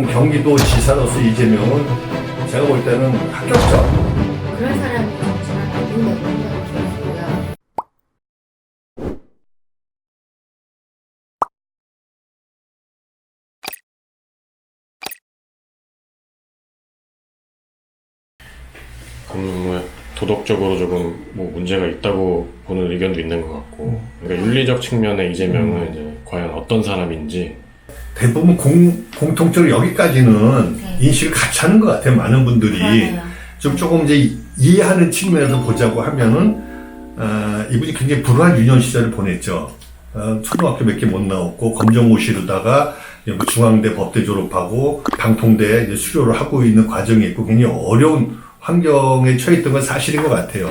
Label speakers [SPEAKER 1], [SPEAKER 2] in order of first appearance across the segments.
[SPEAKER 1] 경기도 지사로서 이재명은 제가 볼 때는 합격점.
[SPEAKER 2] 그런 사람이 정치만 안 된다고 생각이 들었고요.
[SPEAKER 3] 뭐 도덕적으로 조금 뭐 문제가 있다고 보는 의견도 있는 것 같고, 그러니까 윤리적 측면에 이재명은 이제 과연 어떤 사람인지
[SPEAKER 1] 대부분 공통적으로 여기까지는
[SPEAKER 2] 네.
[SPEAKER 1] 인식을 같이 하는 것 같아요. 많은 분들이.
[SPEAKER 2] 맞아요.
[SPEAKER 1] 조금 이제 이해하는 측면에서 보자고 하면은, 이분이 굉장히 불우한 유년 시절을 보냈죠. 초등학교 몇 개 못 나왔고, 검정고시로다가 뭐 중앙대 법대 졸업하고, 방통대 이제 수료를 하고 있는 과정이 있고, 굉장히 어려운 환경에 처했던 건 사실인 것 같아요.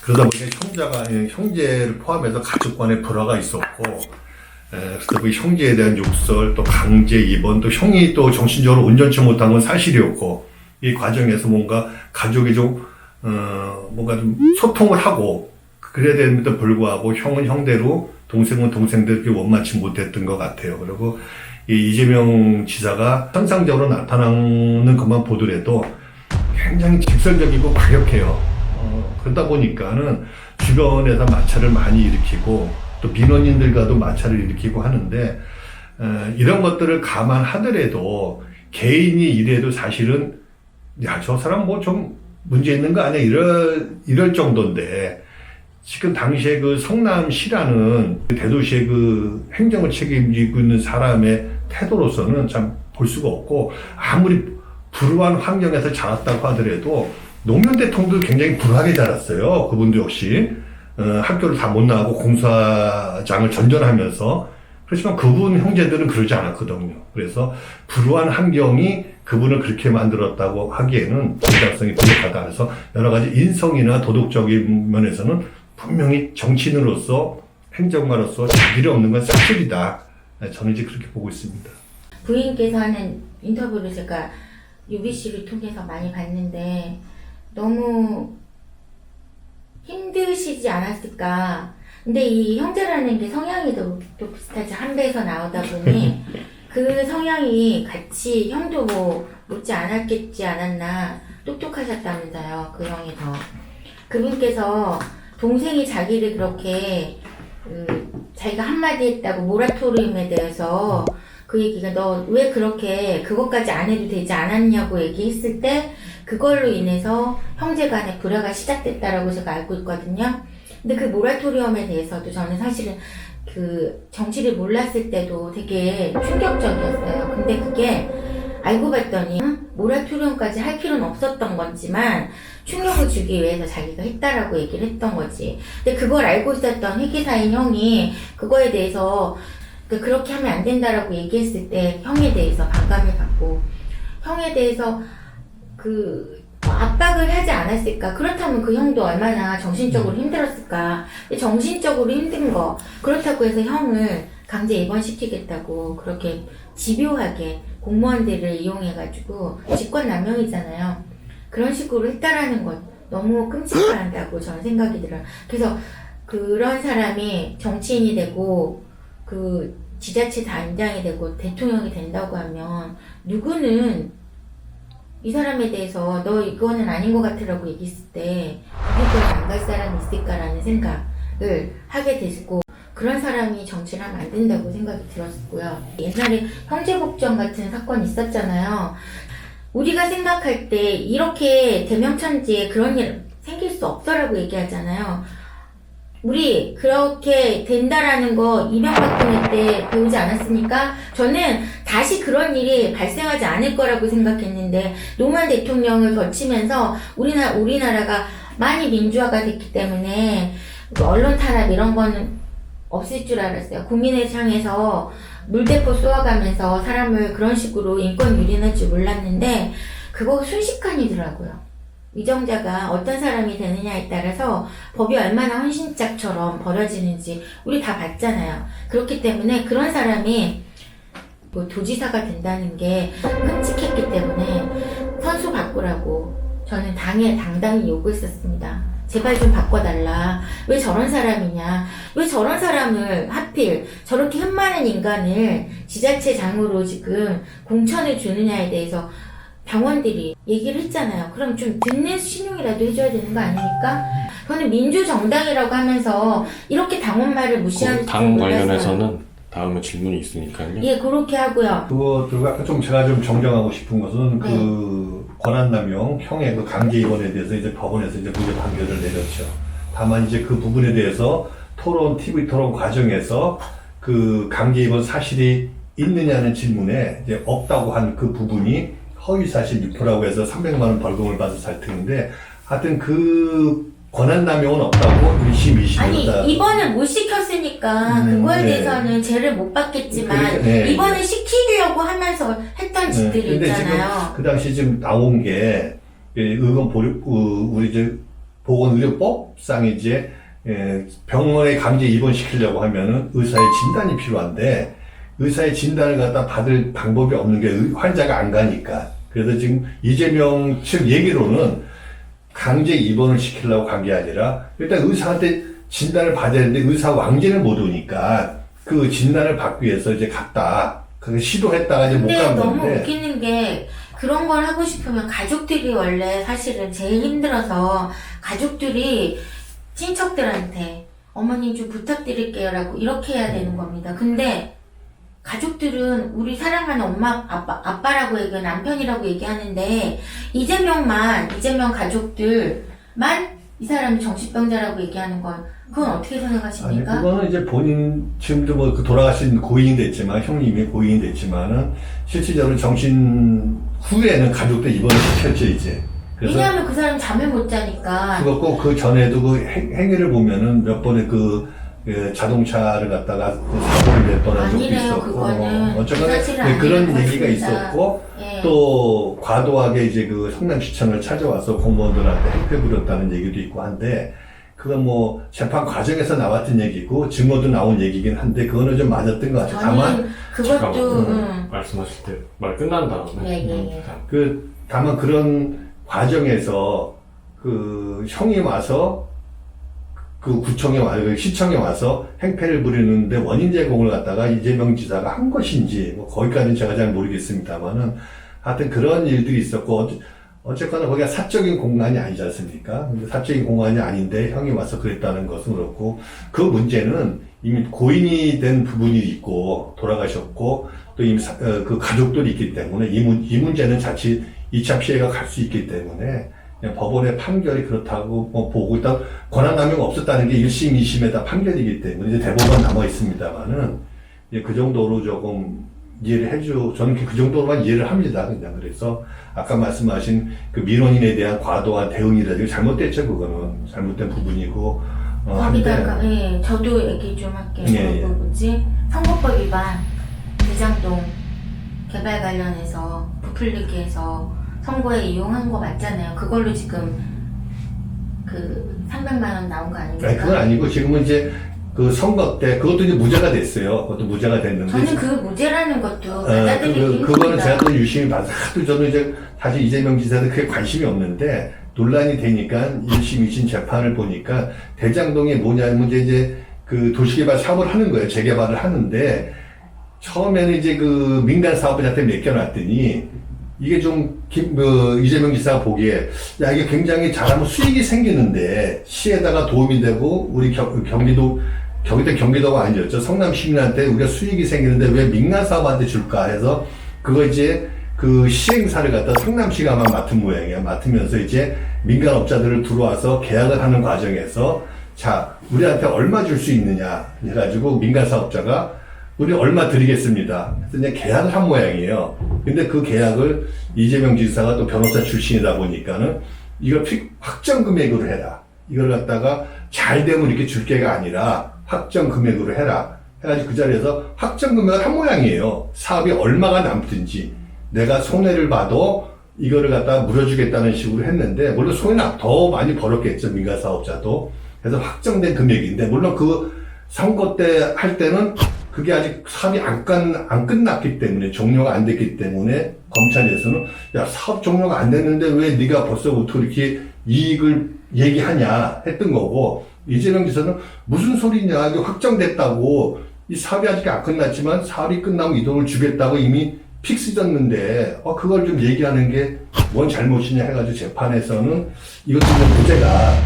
[SPEAKER 1] 그러다 보니까 형제를 포함해서 가족 간의 불화가 있었고, 그래서 그 형제에 대한 욕설, 또 강제 입원, 또 형이 또 정신적으로 온전치 못한 건 사실이었고, 이 과정에서 뭔가 가족이 뭔가 좀 소통을 하고, 그래야 되는데도 불구하고 형은 형대로, 동생은 동생대로 이렇게 원만치 못했던 것 같아요. 그리고 이 이재명 지사가 현상적으로 나타나는 것만 보더라도 굉장히 직설적이고 과격해요. 그러다 보니까는 주변에서 마찰을 많이 일으키고, 또 민원인들과도 마찰을 일으키고 하는데, 이런 것들을 감안하더라도 개인이 이래도 사실은 야, 저 사람 뭐 좀 문제 있는 거 아니야? 이럴 정도인데, 지금 당시에 그 성남시라는 대도시의 그 행정을 책임지고 있는 사람의 태도로서는 참 볼 수가 없고, 아무리 불우한 환경에서 자랐다고 하더라도 노무현 대통령도 굉장히 불우하게 자랐어요. 그분도 역시. 학교를 다 못 나가고 공사장을 전전하면서. 그렇지만 그분 형제들은 그러지 않았거든요. 그래서 불우한 환경이 그분을 그렇게 만들었다고 하기에는 정당성이 부족하다. 그래서 여러 가지 인성이나 도덕적인 면에서는 분명히 정치인으로서 행정가로서 자질이 없는 건 사실이다. 저는 이제 그렇게 보고 있습니다.
[SPEAKER 2] 부인께서 하는 인터뷰를 제가 UBC를 통해서 많이 봤는데 너무 힘드시지 않았을까. 근데 이 형제라는 게 성향이 또 비슷하지. 한배에서 나오다 보니 그 성향이 같이 형도 뭐 못지 않았겠지 않았나. 똑똑하셨다면서요. 그 형이 더. 그분께서 동생이 자기를 그렇게 자기가 한마디 했다고 모라토리움에 대해서 그 얘기가 너 왜 그렇게 그것까지 안 해도 되지 않았냐고 얘기했을 때 그걸로 인해서 형제간의 불화가 시작됐다라고 제가 알고 있거든요. 근데 그 모라토리엄에 대해서도 저는 사실은 그 정치를 몰랐을 때도 되게 충격적이었어요. 근데 그게 알고 봤더니 모라토리엄까지 할 필요는 없었던 거지만 충격을 주기 위해서 자기가 했다라고 얘기를 했던 거지. 근데 그걸 알고 있었던 회계사인 형이 그거에 대해서 그렇게 하면 안 된다라고 얘기했을 때 형에 대해서 반감을 갖고 형에 대해서 압박을 하지 않았을까? 그렇다면 그 형도 얼마나 정신적으로 힘들었을까? 근데 정신적으로 힘든 거 그렇다고 해서 형을 강제 입원시키겠다고 그렇게 집요하게 공무원들을 이용해가지고 직권남용이잖아요. 그런 식으로 했다라는 건 너무 끔찍하다고 저는 생각이 들어요. 그래서 그런 사람이 정치인이 되고 그 지자체 단장이 되고 대통령이 된다고 하면 누구는 이 사람에 대해서 너 이거는 아닌 것 같으라고 얘기했을 때 그게 안 갈 사람이 있을까라는 생각을 하게 됐고, 그런 사람이 정치를 하면 안 된다고 생각이 들었고요. 옛날에 형제복종 같은 사건이 있었잖아요. 우리가 생각할 때 이렇게 대명천지에 그런 일 생길 수 없더라고 얘기하잖아요. 우리 그렇게 된다라는 거 이명박근혜 때 배우지 않았습니까? 저는 다시 그런 일이 발생하지 않을 거라고 생각했는데 노무현 대통령을 거치면서 우리나라가 많이 민주화가 됐기 때문에 언론 탄압 이런 거는 없을 줄 알았어요. 국민의 향해서 물대포 쏘아가면서 사람을 그런 식으로 인권 유린할 줄 몰랐는데 그거 순식간이더라고요. 위정자가 어떤 사람이 되느냐에 따라서 법이 얼마나 헌신짝처럼 벌어지는지 우리 다 봤잖아요. 그렇기 때문에 그런 사람이 뭐 도지사가 된다는 게 끔찍했기 때문에 선수 바꾸라고 저는 당당히 요구했었습니다. 제발 좀 바꿔달라. 왜 저런 사람이냐. 왜 저런 사람을 하필 저렇게 흠 많은 인간을 지자체장으로 지금 공천을 주느냐에 대해서 당원들이 얘기를 했잖아요. 그럼 좀 듣는 신용이라도 해줘야 되는 거 아닙니까? 저는 민주정당이라고 하면서 이렇게 당원 말을 무시하는 줄
[SPEAKER 3] 당
[SPEAKER 2] 몰랐어요.
[SPEAKER 3] 관련해서는 다음에 질문이 있으니까요.
[SPEAKER 2] 예, 그렇게 하고요.
[SPEAKER 1] 그것도 아까 좀 제가 좀 정정하고 싶은 것은
[SPEAKER 2] 네.
[SPEAKER 1] 그 권한남용 형의 그 강제 입원에 대해서 이제 법원에서 이제 무죄 판결을 내렸죠. 다만 이제 그 부분에 대해서 TV 토론 과정에서 그 강제 입원 사실이 있느냐는 질문에 이제 없다고 한 그 부분이 허위사실 유포라고 해서 300만 원 벌금을 받아서 살 텐데 하여튼 그 권한남용은 없다고 1심, 2심으로
[SPEAKER 2] 아니, 입원을 못 시켰으니까 그거에
[SPEAKER 1] 네.
[SPEAKER 2] 대해서는 죄를 못 받겠지만
[SPEAKER 1] 그러니까, 네.
[SPEAKER 2] 입원을 시키려고 하면서 했던 짓들이
[SPEAKER 1] 근데
[SPEAKER 2] 있잖아요.
[SPEAKER 1] 지금 그 당시 지금 나온 게 의원 우리 이제 보건의료법상 이제 병원에 강제 입원시키려고 하면은 의사의 진단이 필요한데 의사의 진단을 갖다 받을 방법이 없는 게 환자가 안 가니까. 그래서 지금 이재명 측 얘기로는 강제 입원을 시키려고 간 게 아니라 일단 의사한테 진단을 받아야 되는데 의사 왕진을 못 오니까 그 진단을 받기 위해서 이제 갔다. 그 시도했다가 이제 못
[SPEAKER 2] 근데
[SPEAKER 1] 간
[SPEAKER 2] 너무
[SPEAKER 1] 건데.
[SPEAKER 2] 웃기는 게 그런 걸 하고 싶으면 가족들이 원래 사실은 제일 힘들어서 가족들이 친척들한테 어머님 좀 부탁드릴게요 라고 이렇게 해야 되는 겁니다. 근데 가족들은 우리 사랑하는 엄마, 아빠라고 얘기해, 남편이라고 얘기하는데, 이재명 가족들만 이 사람이 정신병자라고 얘기하는 건, 그건 어떻게
[SPEAKER 1] 아니,
[SPEAKER 2] 생각하십니까?
[SPEAKER 1] 그거는 이제 본인, 지금도 뭐 그 돌아가신 고인이 됐지만, 형님이 고인이 됐지만은, 실질적으로 정신 후에는 가족들 입원을 시켰죠, 이제. 그래서
[SPEAKER 2] 왜냐하면 그 사람 잠을 못 자니까.
[SPEAKER 1] 그렇고, 그 전에도 그 행위를 보면은 몇 번의 그 자동차를 갖다가 사고를 낼 뻔한 적도
[SPEAKER 2] 아니래요,
[SPEAKER 1] 있었고,
[SPEAKER 2] 그거는.
[SPEAKER 1] 어쨌거나
[SPEAKER 2] 사실은 아니에요.
[SPEAKER 1] 그런 얘기가
[SPEAKER 2] 그렇습니다.
[SPEAKER 1] 있었고,
[SPEAKER 2] 예.
[SPEAKER 1] 또 과도하게 이제 그 성남시청을 찾아와서 공무원들한테 행패 부렸다는 얘기도 있고 한데, 그건 뭐 재판 과정에서 나왔던 얘기고 증거도 나온 얘기긴 한데 그거는 좀 맞았던 것 같아요. 다만
[SPEAKER 2] 저는 그것도,
[SPEAKER 3] 잠깐만. 말씀하실 때 말 끝난 다음에
[SPEAKER 2] 예.
[SPEAKER 1] 다만 그런 과정에서 그 형이 와서 그 구청에 와서 그 시청에 와서 행패를 부리는데 원인 제공을 갖다가 이재명 지사가 한 것인지 뭐 거기까지는 제가 잘 모르겠습니다만은 하여튼 그런 일들이 있었고 어쨌거나 거기가 사적인 공간이 아니지 않습니까? 근데 사적인 공간이 아닌데 형이 와서 그랬다는 것은 그렇고 그 문제는 이미 고인이 된 부분이 있고 돌아가셨고 또 이미 그 가족들이 있기 때문에 이 문제는 자칫 2차 피해가 갈 수 있기 때문에 그냥 법원의 판결이 그렇다고 뭐 보고 일단 권한남용 없었다는 게 1심, 2심에 다 판결이기 때문에 이제 대법원 남아 있습니다만은 그 정도로 조금 이해를 저는 그 정도로만 이해를 합니다. 그냥 그래서 아까 말씀하신 그 민원인에 대한 과도한 대응이라든지 잘못됐죠. 그거는 잘못된 부분이고
[SPEAKER 2] 거기다가, 예, 저도 얘기 좀 할게요.
[SPEAKER 1] 예, 예.
[SPEAKER 2] 그 뭐지? 선거법 위반, 대장동 개발 관련해서 부풀리기 해서 선거에 이용한 거 맞잖아요. 그걸로 지금 그 300만 원 나온 거 아닙니까?
[SPEAKER 1] 아니, 그건 아니고 지금은 이제 그 선거 때 그것도 이제 무죄가 됐어요. 그것도 무죄가 됐는데
[SPEAKER 2] 저는 그 무죄라는 것도 받아들이기 힘듭니다.
[SPEAKER 1] 그거는 제가 또 유심히 봐서 하도 저는 이제 사실 이재명 지사도 크게 관심이 없는데 논란이 되니까 1심, 2심 재판을 보니까 대장동이 뭐냐면 이제 그 도시개발 사업을 하는 거예요. 재개발을 하는데 처음에는 이제 그 민간 사업자한테 맡겨놨더니 이게 좀 이재명 지사가 보기에 야 이게 굉장히 잘하면 수익이 생기는데 시에다가 도움이 되고 우리 경기도가 아니었죠. 성남 시민한테 우리가 수익이 생기는데 왜 민간 사업한테 줄까 해서 그거 이제 그 시행사를 갖다 성남시가 맡은 모양이야. 맡으면서 이제 민간 업자들을 들어와서 계약을 하는 과정에서 자 우리한테 얼마 줄 수 있느냐 해가지고 민간 사업자가 우리 얼마 드리겠습니다. 그래서 그냥 계약을 한 모양이에요. 근데 그 계약을 이재명 지사가 또 변호사 출신이다 보니까는 이걸 확정 금액으로 해라. 이걸 갖다가 잘 되면 이렇게 줄 게가 아니라 확정 금액으로 해라. 해가지고 그 자리에서 확정 금액을 한 모양이에요. 사업이 얼마가 남든지 내가 손해를 봐도 이거를 갖다가 물어주겠다는 식으로 했는데 물론 손해는 더 많이 벌었겠죠. 민간 사업자도. 그래서 확정된 금액인데 물론 그 선거 때 할 때는 그게 아직 사업이 안 끝났기 때문에 종료가 안 됐기 때문에 검찰에서는 야 사업 종료가 안 됐는데 왜 네가 벌써부터 이렇게 이익을 얘기하냐 했던 거고, 이재명 지사는 무슨 소리냐, 이게 확정됐다고, 이 사업이 아직 안 끝났지만 사업이 끝나면 이 돈을 주겠다고 이미 픽스졌는데, 그걸 좀 얘기하는 게 뭔 잘못이냐 해가지고 재판에서는 이것도 좀 무죄가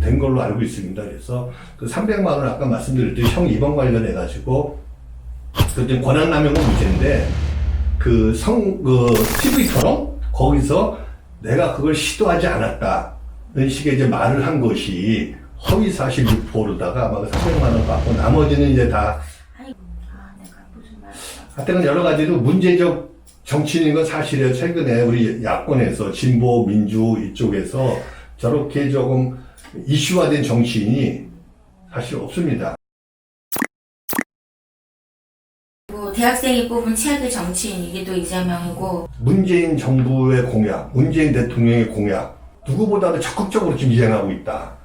[SPEAKER 1] 된 걸로 알고 있습니다. 그래서 그 300만 원 아까 말씀드렸듯이 형 입원 관련해가지고, 그때 권한남용은 무죄인데, TV 토론? 거기서 내가 그걸 시도하지 않았다는 식의 이제 말을 한 것이 허위사실 유포로다가 아마 300만 원 받고 나머지는 이제 다 하여튼 여러 가지로 문제적 정치인인 건 사실이에요. 최근에 우리 야권에서 진보 민주 이쪽에서 저렇게 조금 이슈화된 정치인이 사실 없습니다.
[SPEAKER 2] 대학생이 뽑은 최악의 정치인, 이게 또 이재명이고.
[SPEAKER 1] 문재인 정부의 공약, 문재인 대통령의 공약, 누구보다도 적극적으로 지금 이행하고 있다.